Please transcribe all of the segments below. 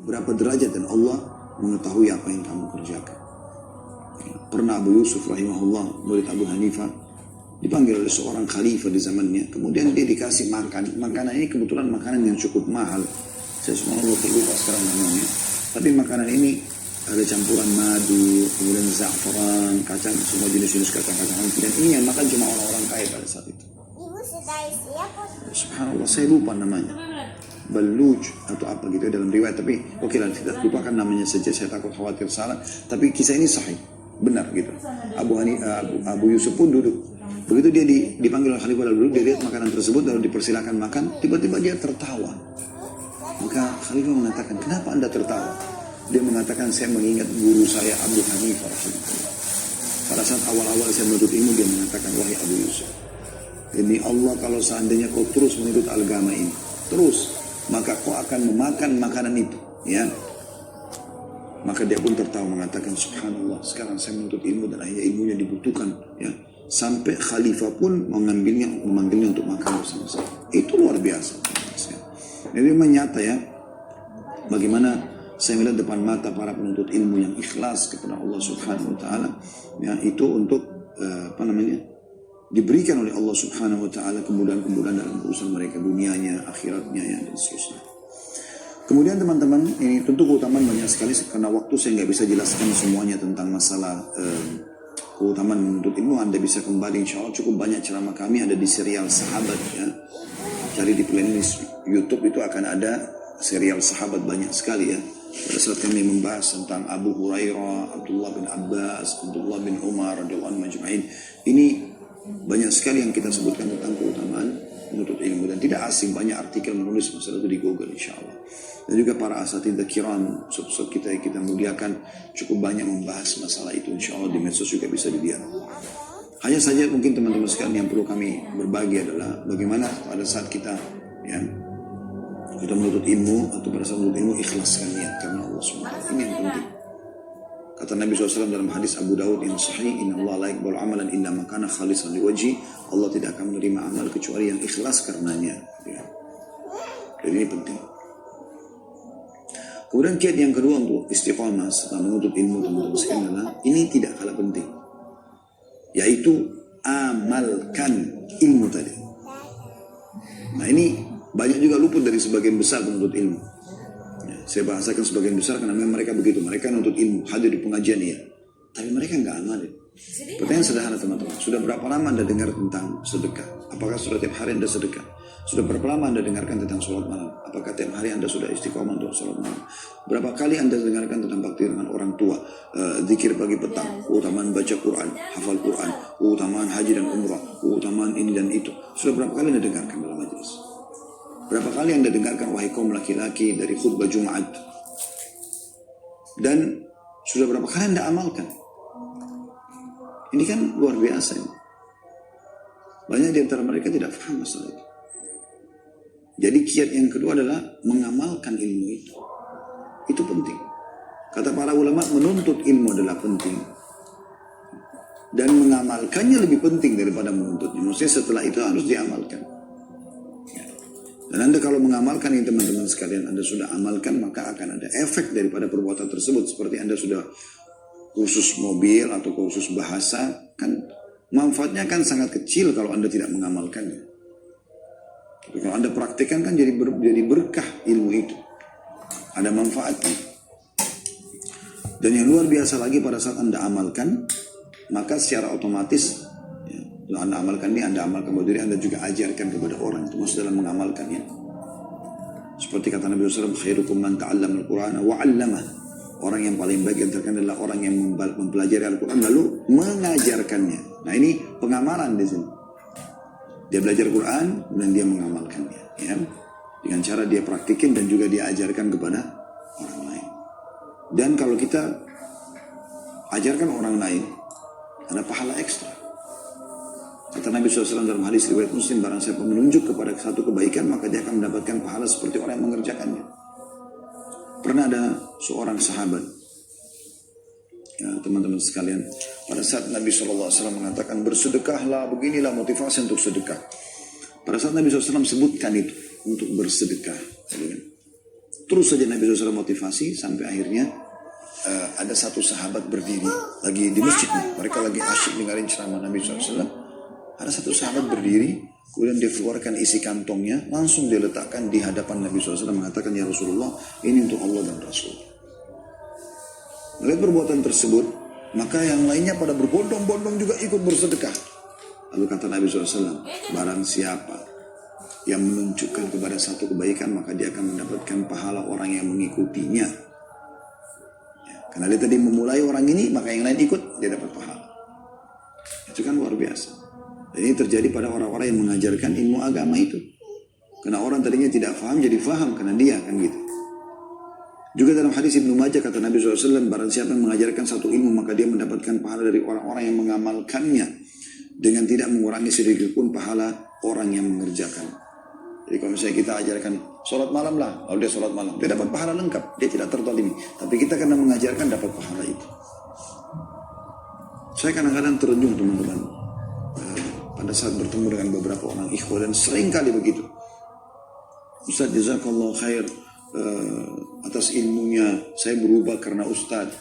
berapa derajat, dan Allah mengetahui apa yang kamu kerjakan. Pernah Abu Yusuf rahimahullah, murid Abu Hanifah, dipanggil oleh seorang khalifah di zamannya. Kemudian dia dikasih makan. Makanan ini kebetulan makanan yang cukup mahal. Saya subhanallah terlupa sekarang namanya. Tapi makanan ini ada campuran madu, kemudian za'faran, kacang, semua jenis-jenis kacang-kacangan. Dan ini yang makan cuma orang-orang kaya pada saat itu. Ibu sudah siapa? Subhanallah, saya lupa namanya. Baluj atau apa gitu dalam riwayat. Tapi oke lah, kita lupakan namanya saja. Saya takut khawatir salah. Tapi kisah ini sahih, benar gitu. Abu Yusuf pun duduk. Begitu dia dipanggil oleh khalifah lalu duduk, dia lihat makanan tersebut lalu dipersilakan makan. Tiba-tiba dia tertawa. Maka khalifah mengatakan, kenapa anda tertawa? Dia mengatakan, saya mengingat guru saya Abu Hanifah rahimahullah. Pada saat awal-awal saya menuntut ilmu, dia mengatakan, wahai Abu Yusuf, demi Allah kalau seandainya kau terus menuntut agama ini, terus, maka kau akan memakan makanan itu, ya. Maka dia pun tertawa mengatakan, subhanallah, sekarang saya menuntut ilmu dan akhirnya ilmunya dibutuhkan, ya. Sampai khalifah pun memanggilnya untuk makan bersama-sama. Itu luar biasa. Jadi memang nyata ya, bagaimana saya melihat depan mata para penuntut ilmu yang ikhlas kepada Allah Subhanahu wa taala, ya, itu untuk diberikan oleh Allah Subhanahu wa taala kemudahan-kemudahan dalam urusan mereka, dunianya, akhiratnya, ya, dan seterusnya. Kemudian teman-teman, ini tentu keutamaan banyak sekali, karena waktu saya nggak bisa jelaskan semuanya tentang masalah keutamaan menuntut ilmu. Anda bisa kembali, insya Allah cukup banyak ceramah kami ada di serial Sahabat, ya. Cari di playlist YouTube itu akan ada serial Sahabat banyak sekali, ya. Pada saat kami membahas tentang Abu Hurairah, Abdullah bin Abbas, Abdullah bin Umar radhiyallahu anhum majma'in, ini banyak sekali yang kita sebutkan tentang keutamaan menuntut ilmu, dan tidak asing, banyak artikel menulis masalah itu di Google insya Allah. Dan juga para asatidz kiram, sosok kita yang kita muliakan, cukup banyak membahas masalah itu insya Allah, di medsos juga bisa dilihat. Hanya saja mungkin teman-teman sekalian yang perlu kami berbagi adalah bagaimana pada saat kita, ya, kita menuntut ilmu, atau pada saat menuntut ilmu ikhlaskan niat karena Allah SWT. Ini yang penting. Kata Nabi SAW dalam hadis Abu Daud yang sahih, Inna Allah la yaqbalu amalan illa ma kana khalisan liwajhi. Allah tidak akan menerima amal kecuali yang ikhlas karenanya, ya. Jadi ini penting. Kemudian kiat yang kedua untuk istiqamah setelah menuntut ilmu, teman-teman sekalian, adalah ini tidak kalah penting, yaitu amalkan ilmu tadi. Nah ini banyak juga luput dari sebagian besar penuntut ilmu. Ya, saya bahasakan sebagian besar karena memang mereka begitu. Mereka menuntut ilmu, hadir di pengajian, ya, tapi mereka nggak amalin. Pertanyaan sederhana teman-teman, sudah berapa lama Anda dengar tentang sedekah? Apakah sudah tiap hari Anda sedekah? Sudah berapa lama Anda dengarkan tentang sholat malam? Apakah tiap hari Anda sudah istiqomah untuk sholat malam? Berapa kali Anda dengarkan tentang bakti dengan orang tua, zikir pagi petang, keutamaan baca Quran, hafal Quran, keutamaan haji dan umrah, keutamaan ini dan itu? Sudah berapa kali Anda dengarkan dalam majelis? Berapa kali Anda dengarkan wahai kaum laki-laki dari khutbah Jumat? Dan sudah berapa kali Anda amalkan? Ini kan luar biasa ini. Banyak di antara mereka tidak paham masalah itu. Jadi kiat yang kedua adalah mengamalkan ilmu itu. Itu penting. Kata para ulama, menuntut ilmu adalah penting, dan mengamalkannya lebih penting daripada menuntutnya. Maksudnya setelah itu harus diamalkan. Dan Anda kalau mengamalkan ini teman-teman sekalian, Anda sudah amalkan, maka akan ada efek daripada perbuatan tersebut. Seperti Anda sudah kursus mobil atau kursus bahasa, kan manfaatnya kan sangat kecil kalau Anda tidak mengamalkannya. Tapi kalau Anda praktikkan kan jadi berkah ilmu itu. Ada manfaatnya. Dan yang luar biasa lagi pada saat Anda amalkan, maka secara otomatis, ya, kalau Anda amalkan ini, Anda amalkan buat diri Anda, juga ajarkan kepada orang. Itu maksud dalam mengamalkannya. Seperti kata Nabi SAW, khairukum man ta'allama al-Qur'ana wa 'allamah. Orang yang paling baik antara kalian adalah orang yang mempelajari Al-Quran lalu mengajarkannya. Nah ini pengamalan di sini. Dia belajar Quran dan dia mengamalkannya, ya, dengan cara dia praktikin dan juga dia ajarkan kepada orang lain. Dan kalau kita ajarkan orang lain, ada pahala ekstra. Kata Nabi SAW dalam hadis riwayat Muslim, barang siapa menunjuk kepada satu kebaikan, maka dia akan mendapatkan pahala seperti orang yang mengerjakannya. Pernah ada seorang sahabat, ya, teman-teman sekalian, pada saat Nabi SAW mengatakan bersedekahlah, beginilah motivasi untuk sedekah. Pada saat Nabi SAW sebutkan itu untuk bersedekah, Terus saja Nabi SAW motivasi sampai akhirnya ada satu sahabat berdiri lagi di masjid nih. Mereka lagi asyik dengerin ceramah Nabi SAW. Ada satu sahabat berdiri, kemudian dia keluarkan isi kantongnya, langsung dia letakkan di hadapan Nabi SAW, mengatakan, ya Rasulullah, ini untuk Allah dan Rasul. Melihat perbuatan tersebut, maka yang lainnya pada berbondong-bondong juga ikut bersedekah. Lalu kata Nabi SAW, barang siapa yang menunjukkan kepada satu kebaikan, maka dia akan mendapatkan pahala orang yang mengikutinya. Ya, karena dia tadi memulai orang ini, maka yang lain ikut, dia dapat pahala. Itu kan luar biasa. Dan ini terjadi pada orang-orang yang mengajarkan ilmu agama itu. Karena orang tadinya tidak paham, jadi paham karena dia, kan gitu. Juga dalam hadis Ibnu Majah kata Nabi SAW, barang siapa yang mengajarkan satu ilmu, maka dia mendapatkan pahala dari orang-orang yang mengamalkannya, dengan tidak mengurangi sedikit pun pahala orang yang mengerjakan. Jadi kalau misalnya kita ajarkan sholat malam lah, lalu dia sholat malam, dia dapat pahala lengkap, dia tidak terzalimi. Tapi kita karena mengajarkan dapat pahala itu. Saya kadang-kadang terjun teman-teman, pada saat bertemu dengan beberapa orang ikhwah, dan sering kali begitu. Ustaz jazakallah khair, atas ilmunya saya berubah karena Ustaz.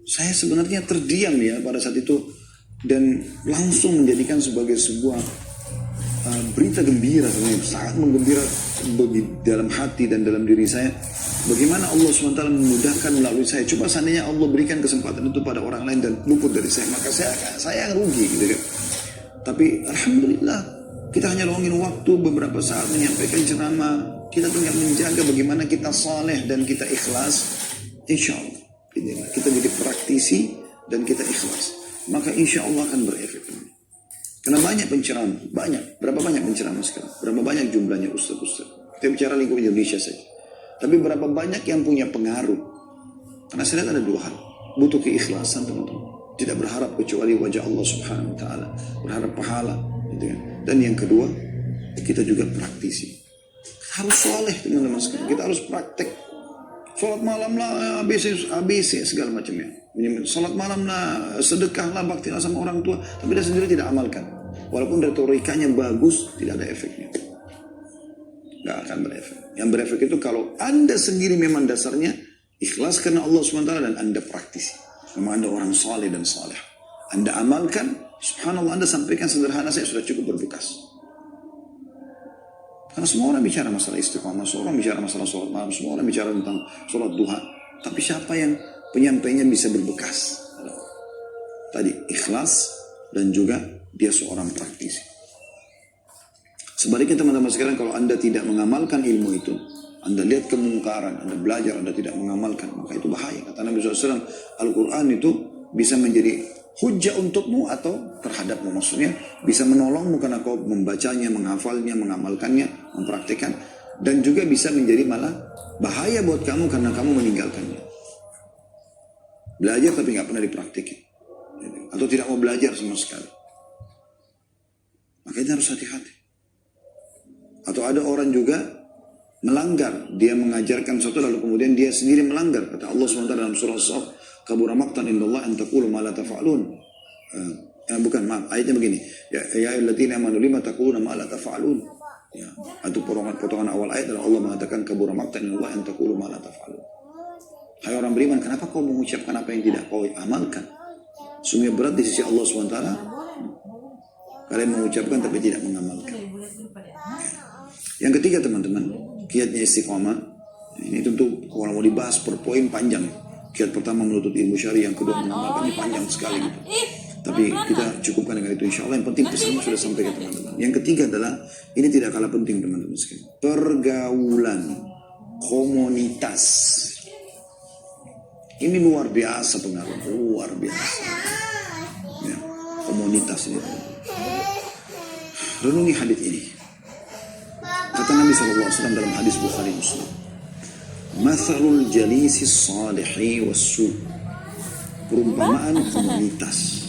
Saya sebenarnya terdiam ya pada saat itu, dan langsung menjadikan sebagai sebuah berita gembira, sangat menggembira dalam hati dan dalam diri saya. Bagaimana Allah SWT memudahkan melalui saya. Coba seandainya Allah berikan kesempatan itu pada orang lain dan luput dari saya, maka saya yang rugi gitu kan. Tapi alhamdulillah kita hanya luangin waktu beberapa saat menyampaikan ceramah. Kita tinggal menjaga bagaimana kita saleh dan kita ikhlas. Insya Allah kita jadi praktisi dan kita ikhlas, maka insya Allah akan berefek. Karena banyak penceramah, berapa banyak penceramah sekarang, berapa banyak jumlahnya ustaz-ustaz. Kita bicara lingkup Indonesia saja. Tapi berapa banyak yang punya pengaruh. Karena saya lihat ada dua hal, butuh keikhlasan teman-teman. Tidak berharap kecuali wajah Allah Subhanahu Wa Taala, berharap pahala, gitu kan. Dan yang kedua, kita juga praktisi. Harus soleh teman-teman sekalian. Kita harus praktek. Sholat malam lah, ABC segala macamnya. Sholat malam lah, sedekah lah, bakti lah sama orang tua. Tapi dia sendiri tidak amalkan. Walaupun retorikanya bagus, tidak ada efeknya. Gak akan berefek. Yang berefek itu kalau Anda sendiri memang dasarnya ikhlas karena Allah SWT dan Anda praktisi. Memang Anda orang saleh dan saleh. Anda amalkan, subhanallah, Anda sampaikan sederhana, saya sudah cukup berbekas. Karena semua orang bicara masalah istiqamah, semua orang bicara masalah sholat malam, semua orang bicara tentang sholat duha. Tapi siapa yang penyampainya bisa berbekas? Tadi ikhlas dan juga dia seorang praktisi. Sebaliknya teman-teman sekalian, kalau Anda tidak mengamalkan ilmu itu, Anda lihat kemungkaran, Anda belajar, Anda tidak mengamalkan, maka itu bahaya. Kata Nabi SAW, Al-Quran itu bisa menjadi hujah untukmu atau terhadapmu. Maksudnya bisa menolongmu karena kau membacanya, menghafalnya, mengamalkannya, mempraktikkan. Dan juga bisa menjadi malah bahaya buat kamu karena kamu meninggalkannya. Belajar tapi gak pernah dipraktikin. Atau tidak mau belajar sama sekali. Makanya harus hati-hati. Atau ada orang juga melanggar. Dia mengajarkan sesuatu lalu kemudian dia sendiri melanggar. Kata Allah SWT dalam surah As-Saff, kabura maqtan indallah an taqulu ma la taf'alun. Bukan, maaf, ayatnya begini. Ya ayyuhalladzina amanu lima taquluna ma la taf'alun. Ya, atau potongan awal ayat adalah Allah mengatakan kabura maqtan indallah an taqulu ma la taf'alun. Hai orang beriman, kenapa kau mengucapkan apa yang tidak kau amalkan? Sungguh berat di sisi Allah SWT. Kalian mengucapkan tapi tidak mengamalkan. Yang ketiga teman-teman, kiatnya istiqamah. Ini tentu kalau mau dibahas per poin panjang. Kiat pertama menuntut ilmu syari, yang kedua mengamalkannya panjang sekali gitu. Tapi kita cukupkan dengan itu insya Allah. Yang penting pesannya sudah sampai ke teman-teman. Yang ketiga adalah, ini tidak kalah penting teman-teman sekalian. Pergaulan, komunitas. Ini luar biasa pengaruh, luar biasa. Ya, komunitas ini. Renungi hadis ini. Kata Nabi SAW dalam hadis Bukhari Muslim, Mathalul jalisi salihi wassu. Perumpamaan komunitas.